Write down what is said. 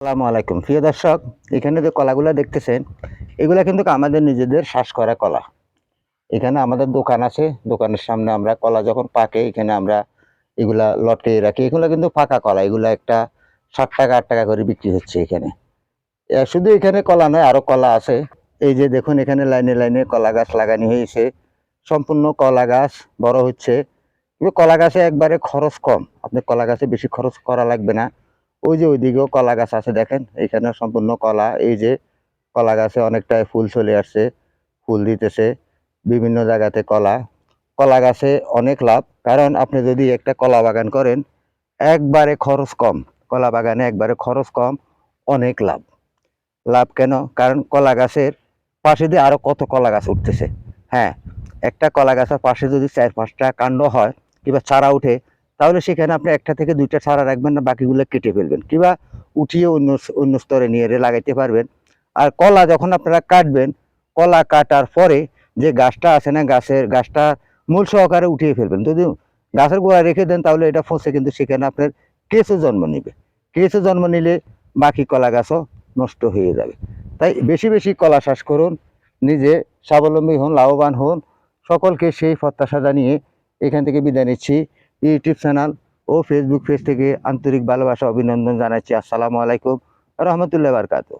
আসসালামু আলাইকুম প্রিয় দর্শক, এখানে যে কলাগুলো দেখতেছেন এগুলা কিন্তু আমাদের নিজেদের শ্বাস করা কলা। এখানে আমাদের দোকান আছে, দোকানের সামনে আমরা কলা যখন পাকে এখানে আমরা এগুলা লটকিয়ে রাখি। এগুলো কিন্তু পাকা কলা, এগুলা একটা 7 টাকা 8 টাকা করে বিক্রি হচ্ছে এখানে। শুধু এখানে কলা নয়, আরো কলা আছে। এই যে দেখুন এখানে লাইনে লাইনে কলা গাছ লাগানো হয়েছে, সম্পূর্ণ কলা গাছ বড় হচ্ছে। কিন্তু কলা গাছে একবারে খরচ কম, আপনি কলা গাছে বেশি খরচ করা লাগবে না। ওই যে ওইদিকেও কলা গাছ আছে দেখেন, এখানে সম্পূর্ণ কলা। এই যে কলা গাছে অনেকটাই ফুল চলে আসছে, ফুল দিতেছে বিভিন্ন জায়গাতে কলা। কলা গাছে অনেক লাভ, কারণ আপনি যদি একটা কলা বাগান করেন একবারে খরচ কম। কলা বাগানে একবারে খরচ কম, অনেক লাভ। লাভ কেন? কারণ কলা গাছের পাশে দিয়ে আরো কত কলা গাছ উঠতেছে। হ্যাঁ, একটা কলা গাছের পাশে যদি 4-5টা কাণ্ড হয় কিংবা চারা উঠে, তাহলে সেখানে আপনি একটা থেকে দুইটা চারা রাখবেন না, বাকিগুলো কেটে ফেলবেন কিংবা উঠিয়ে অন্য অন্য স্তরে নিয়ে লাগাইতে পারবেন। আর কলা যখন আপনারা কাটবেন, কলা কাটার পরে যে গাছটা আছে না, গাছটা মূল সহকারে উঠিয়ে ফেলবেন। যদি গাছের গোড়ায় রেখে দেন তাহলে এটা ফসে কিন্তু সেখানে আপনার কেঁচো জন্ম নেবে। কেঁচো জন্ম নিলে বাকি কলা গাছও নষ্ট হয়ে যাবে। তাই বেশি বেশি কলা চাষ করুন, নিজে স্বাবলম্বী হন, লাভবান হন। সকলকে সেই প্রত্যাশা জানিয়ে এখান থেকে বিদায় নিচ্ছি। ইউটিউব চ্যানেল ও ফেসবুক পেজ থেকে আন্তরিক ভালোবাসা অভিনন্দন জানাচ্ছি। আসসালামু আলাইকুম রহমতুল্লাহ বারকাতুহ।